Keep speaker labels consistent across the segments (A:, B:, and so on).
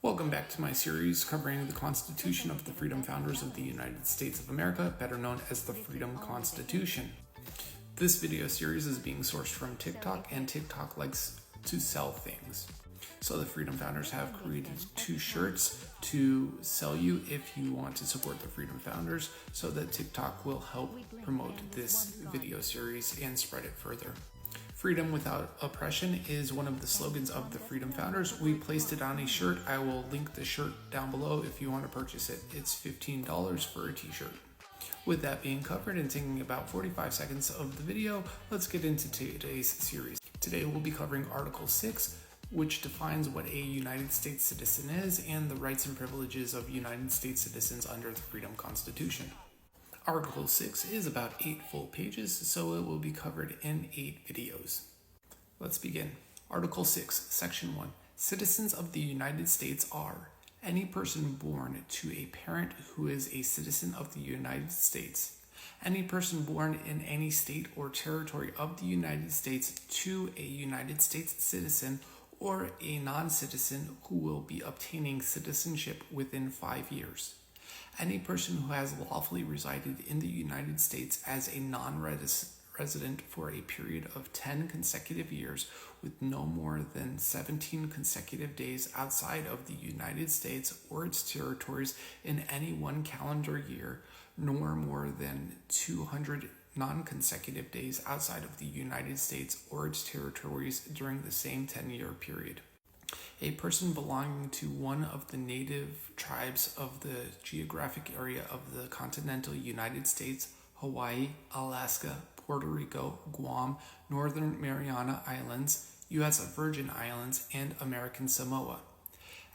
A: Welcome back to my series covering the Constitution of the Freedom Founders of the United States of America, better known as the Freedom Constitution. This video series is being sourced from TikTok, and TikTok likes to sell things. So the Freedom Founders have created 2 shirts to sell you if you want to support the Freedom Founders, so that TikTok will help promote this video series and spread it further. Freedom without oppression is one of the slogans of the Freedom Founders. We placed it on a shirt. I will link the shirt down below if you want to purchase it. It's $15 for a t-shirt. With that being covered and taking about 45 seconds of the video, let's get into today's series. Today we'll be covering Article 6, which defines what a United States citizen is and the rights and privileges of United States citizens under the Freedom Constitution. Article 6 is about 8 full pages, so it will be covered in 8 videos. Let's begin. Article 6, Section 1. Citizens of the United States are any person born to a parent who is a citizen of the United States, any person born in any state or territory of the United States to a United States citizen or a non-citizen who will be obtaining citizenship within 5 years. Any person who has lawfully resided in the United States as a non-resident for a period of 10 consecutive years with no more than 17 consecutive days outside of the United States or its territories in any one calendar year, nor more than 200 non-consecutive days outside of the United States or its territories during the same 10-year period. A person belonging to one of the native tribes of the geographic area of the continental United States, Hawaii, Alaska, Puerto Rico, Guam, Northern Mariana Islands, U.S. Virgin Islands, and American Samoa.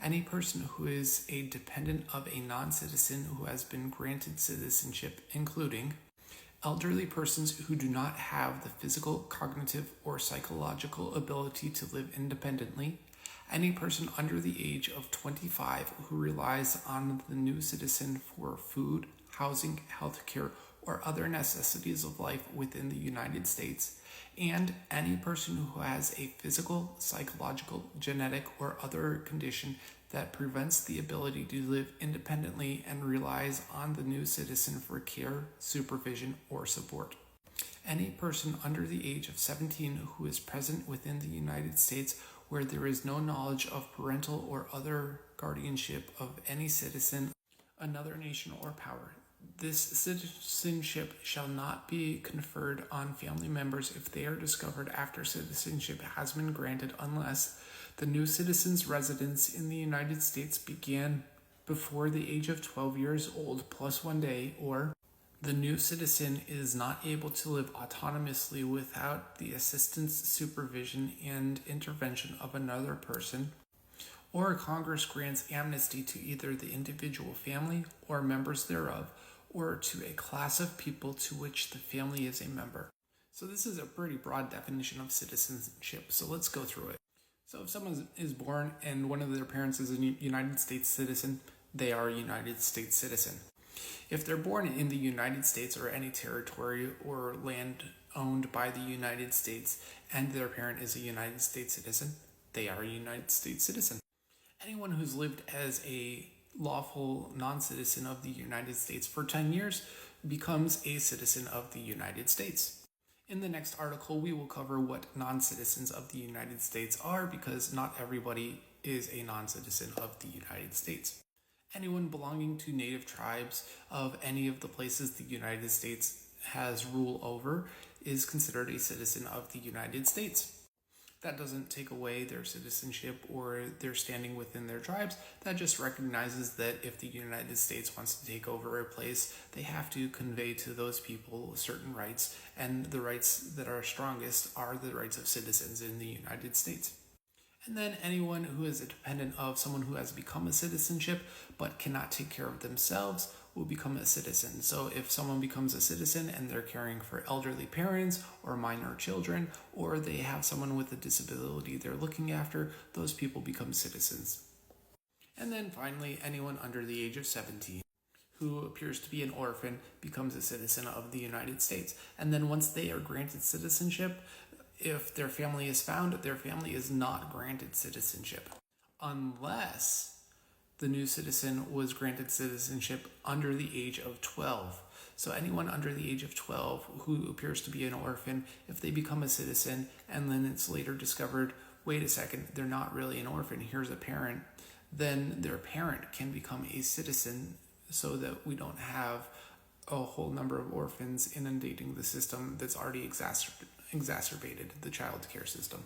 A: Any person who is a dependent of a non-citizen who has been granted citizenship, including elderly persons who do not have the physical, cognitive, or psychological ability to live independently, any person under the age of 25 who relies on the new citizen for food, housing, health care, or other necessities of life within the United States, and any person who has a physical, psychological, genetic, or other condition that prevents the ability to live independently and relies on the new citizen for care, supervision, or support. Any person under the age of 17 who is present within the United States where there is no knowledge of parental or other guardianship of any citizen, another nation or power. This citizenship shall not be conferred on family members if they are discovered after citizenship has been granted unless the new citizen's residence in the United States began before the age of 12 years old plus 1 day, or the new citizen is not able to live autonomously without the assistance, supervision, and intervention of another person, or Congress grants amnesty to either the individual family or members thereof, or to a class of people to which the family is a member. So this is a pretty broad definition of citizenship, so let's go through it. So if someone is born and one of their parents is a United States citizen, they are a United States citizen. If they're born in the United States or any territory or land owned by the United States and their parent is a United States citizen, they are a United States citizen. Anyone who's lived as a lawful non-citizen of the United States for 10 years becomes a citizen of the United States. In the next article, we will cover what non-citizens of the United States are, because not everybody is a non-citizen of the United States. Anyone belonging to native tribes of any of the places the United States has rule over is considered a citizen of the United States. That doesn't take away their citizenship or their standing within their tribes. That just recognizes that if the United States wants to take over a place, they have to convey to those people certain rights, and the rights that are strongest are the rights of citizens in the United States. And then anyone who is a dependent of someone who has become a citizenship but cannot take care of themselves will become a citizen. So if someone becomes a citizen and they're caring for elderly parents or minor children, or they have someone with a disability they're looking after, those people become citizens. And then finally, anyone under the age of 17 who appears to be an orphan becomes a citizen of the United States. And then once they are granted citizenship, if their family is found, their family is not granted citizenship unless the new citizen was granted citizenship under the age of 12. So anyone under the age of 12 who appears to be an orphan, if they become a citizen and then it's later discovered, wait a second, they're not really an orphan, here's a parent, then their parent can become a citizen so that we don't have a whole number of orphans inundating the system that's already exacerbated the child care system.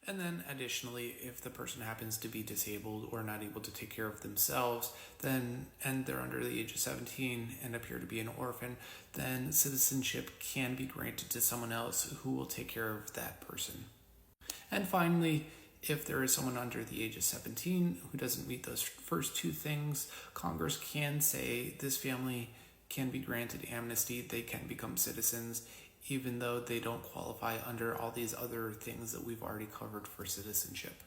A: And then additionally, if the person happens to be disabled or not able to take care of themselves, and they're under the age of 17 and appear to be an orphan, then citizenship can be granted to someone else who will take care of that person. And finally, if there is someone under the age of 17 who doesn't meet those first two things, Congress can say this family can be granted amnesty, they can become citizens, even though they don't qualify under all these other things that we've already covered for citizenship.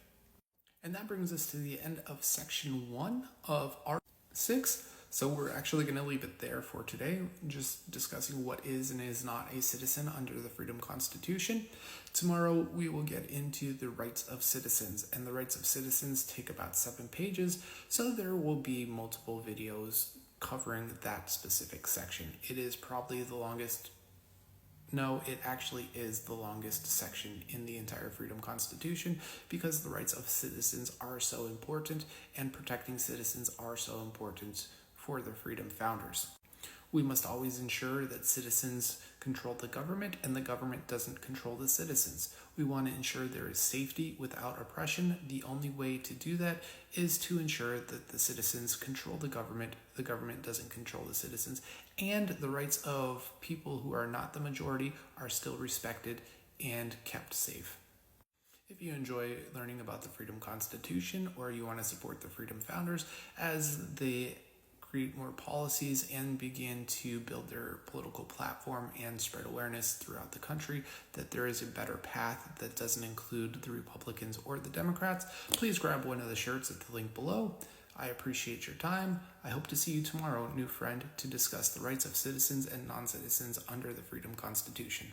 A: And that brings us to the end of section 1 of Art 6. So we're actually going to leave it there for today, just discussing what is and is not a citizen under the Freedom Constitution. Tomorrow we will get into the rights of citizens, and the rights of citizens take about 7 pages, so there will be multiple videos covering that specific section. It is probably the longest. No, it actually is the longest section in the entire Freedom Constitution because the rights of citizens are so important and protecting citizens are so important for the Freedom Founders. We must always ensure that citizens control the government and the government doesn't control the citizens. We want to ensure there is safety without oppression. The only way to do that is to ensure that the citizens control the government doesn't control the citizens, and the rights of people who are not the majority are still respected and kept safe. If you enjoy learning about the Freedom Constitution, or you want to support the Freedom Founders as they create more policies and begin to build their political platform and spread awareness throughout the country that there is a better path that doesn't include the Republicans or the Democrats, please grab one of the shirts at the link below. I appreciate your time. I hope to see you tomorrow, new friend, to discuss the rights of citizens and non-citizens under the Freedom Constitution.